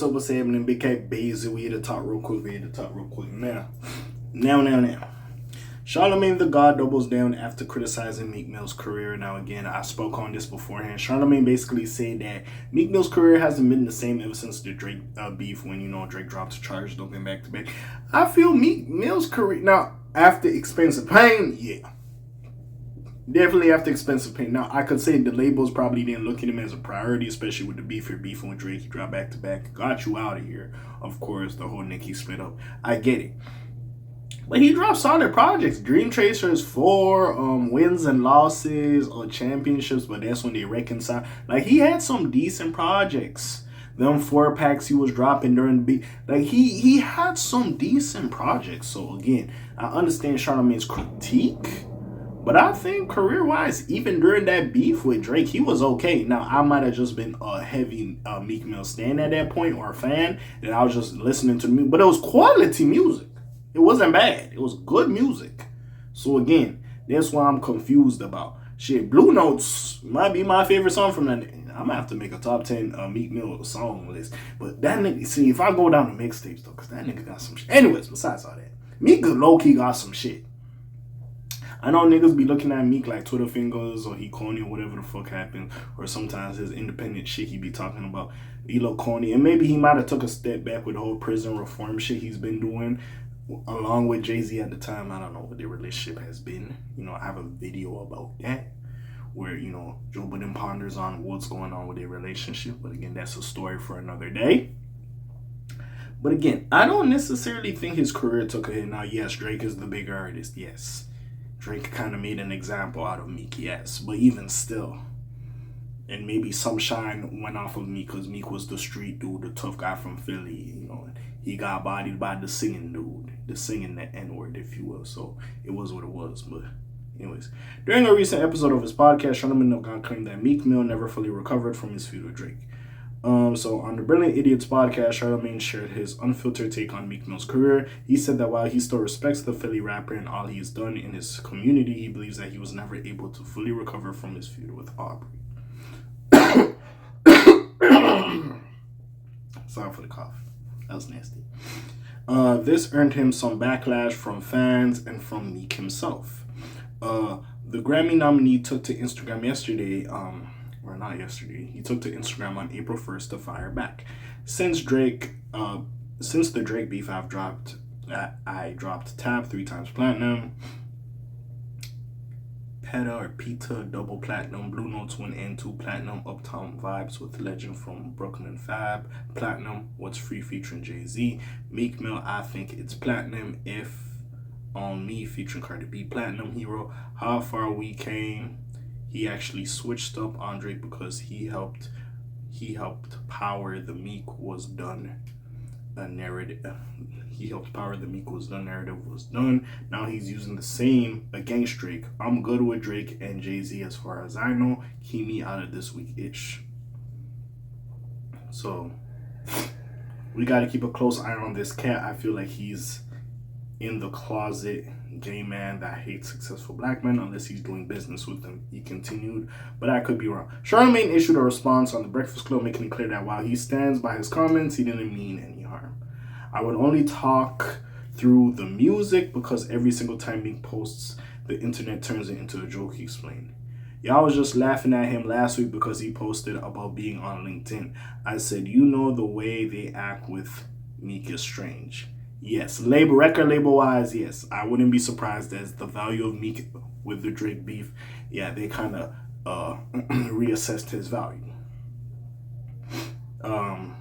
what's happening? Big Cat Bazy. We hit the top real quick. Now. Charlamagne the God doubles down after criticizing Meek Mill's career. Now, again, I spoke on this beforehand. Charlamagne basically said that Meek Mill's career hasn't been the same ever since the Drake beef when, Drake dropped Charged Up and back to back. I feel Meek Mill's career, now, after Expensive Pain, yeah. Definitely after Expensive Pain. Now, I could say the labels probably didn't look at him as a priority, especially with the beef you're beefing with Drake. He dropped back to back, got you out of here. Of course, the whole Nicki split up. I get it. But he dropped solid projects. Dream Chasers 4, wins and losses, or championships, but that's when they reconcile. Like, he had some decent projects. Them 4-packs he was dropping during the beat. Like, he had some decent projects. So, again, I understand Charlamagne's critique. But I think career-wise, even during that beef with Drake, he was okay. Now, I might have just been a heavy Meek Mill stan at that point, or a fan, and I was just listening to music. But it was quality music. It wasn't bad. It was good music. So, again, that's why I'm confused about. Shit, Blue Notes might be my favorite song from that. I'm going to have to make a top 10 Meek Mill song list. But that nigga, see, if I go down to mixtapes, though, because that nigga got some shit. Anyways, besides all that, Meek low-key got some shit. I know niggas be looking at Meek like Twitter fingers or he corny or whatever the fuck happened, or sometimes his independent shit he be talking about be look corny, and maybe he might have took a step back with the whole prison reform shit he's been doing along with Jay-Z at the time. I don't know what their relationship has been. I have a video about that where, Joe Budden ponders on what's going on with their relationship, but again, that's a story for another day. But again, I don't necessarily think his career took a hit. Now, yes, Drake is the bigger artist, yes. Drake kind of made an example out of Meek, yes. But even still, and maybe some shine went off of Meek because Meek was the street dude, the tough guy from Philly, He got bodied by the singing dude, the singing the N-word, if you will. So it was what it was. But anyways, during a recent episode of his podcast, Charlamagne claimed that Meek Mill never fully recovered from his feud with Drake. So on the Brilliant Idiots podcast, Charlamagne shared his unfiltered take on Meek Mill's career. He said that while he still respects the Philly rapper and all he's done in his community, he believes that he was never able to fully recover from his feud with Aubrey. Sorry for the cough. That was nasty. This earned him some backlash from fans and from Meek himself. The Grammy nominee took to Instagram yesterday, or not yesterday, he took to Instagram on April 1st to fire back. Since the Drake beef, I dropped Tap 3 times platinum, Peta double platinum, Blue Notes 1 and 2 platinum, Uptown Vibes with Legend from Brooklyn Fab platinum, What's Free featuring Jay-Z, Meek Mill, I Think It's Platinum, If On Me featuring Cardi B platinum, Hero, How Far We Came. He actually switched up on Drake because he helped power the Meek Was Done narrative. He helped power the Meek Was Done narrative was done. Now he's using the same against Drake. I'm good with Drake and Jay-Z as far as I know. Keep me out of this week-ish. So we got to keep a close eye on this cat. I feel like he's in the closet gay man that hates successful black men unless he's doing business with them. He continued, but I could be wrong. Charlamagne issued a response on The Breakfast Club making it clear that while he stands by his comments, he didn't mean any harm. I would only talk through the music because every single time Meek posts, the internet turns it into a joke, he explained. Y'all was just laughing at him last week because he posted about being on LinkedIn. I said, the way they act with Meek is strange. Yes, record label wise, yes. I wouldn't be surprised as the value of Meek with the Drake beef. Yeah, they kind of reassessed his value. And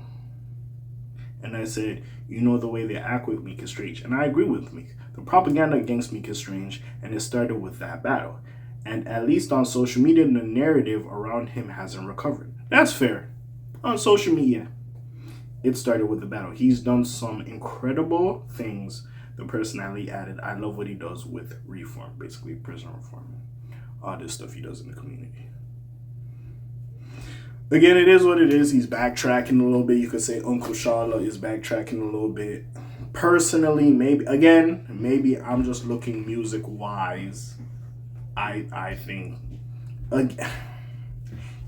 I said, the way they act with Meek is strange. And I agree with Meek. The propaganda against Meek is strange, and it started with that battle. And at least on social media, the narrative around him hasn't recovered. That's fair. On social media, it started with the battle. He's done some incredible things. The personality added, I love what he does with reform, basically prison reform. All this stuff he does in the community. Again, it is what it is. He's backtracking a little bit. You could say Uncle Shala is backtracking a little bit. Personally, maybe I'm just looking music-wise. I think,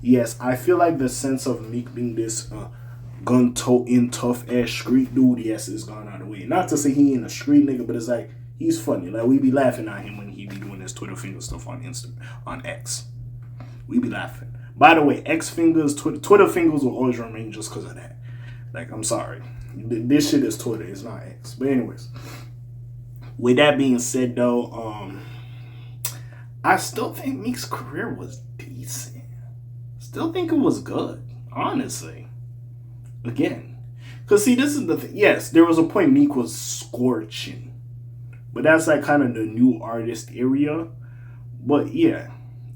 yes, I feel like the sense of Meek being this gun toting tough ass street dude, yes, it's gone out of the way. Not to say he ain't a street nigga, but it's like he's funny. Like we be laughing at him when he be doing his Twitter finger stuff on on X. We be laughing. By the way, X fingers, Twitter fingers will always remain just because of that. Like, I'm sorry. This shit is Twitter, it's not X. But anyways, with that being said though, I still think Meek's career was decent. Still think it was good, honestly. Again, because see, this is the thing. Yes, there was a point Meek was scorching, but that's like kind of the new artist area. But yeah,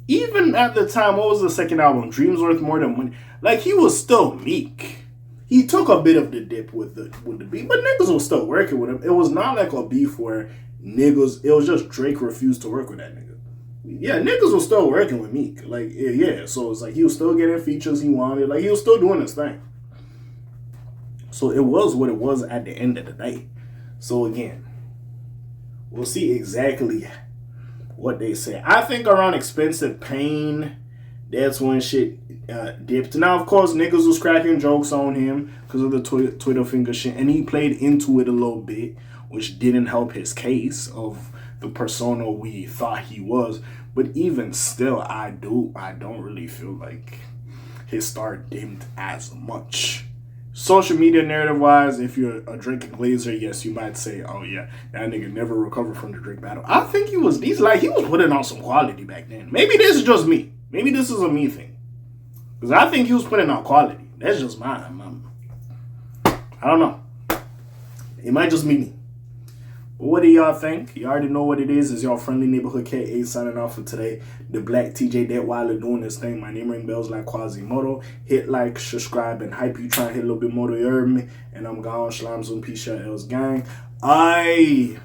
even at the time, what was the second album? Dreams Worth More Than Money. Like, he was still Meek. He took a bit of the dip with the beat, but niggas was still working with him. It was not like a beef where niggas. It was just Drake refused to work with that nigga. Yeah, niggas was still working with Meek. Like, yeah, so it's like he was still getting features he wanted. Like, he was still doing his thing. So it was what it was at the end of the day. So again, we'll see exactly what they say. I think around Expensive Pain, that's when shit dipped. Now, of course, niggas was cracking jokes on him because of the Twitter finger shit, and he played into it a little bit, which didn't help his case of the persona we thought he was. But even still, I don't really feel like his star dimmed as much. Social media narrative wise, if you're a Drake Glazer, yes, you might say, oh yeah, that nigga never recovered from the Drake battle. I think he was putting out some quality back then. Maybe this is just me. Maybe this is a me thing. Because I think he was putting out quality. That's just mine. I don't know. It might just be me. But what do y'all think? You already know what it is. It's your friendly neighborhood K.A. signing off for today. The Black TJ Detweiler doing this thing. My name ring bells like Quasimodo. Hit like, subscribe, and hype. You try and hit a little bit more to hear me. And I'm gone. Shalom, zoom, peace, else gang. Aye.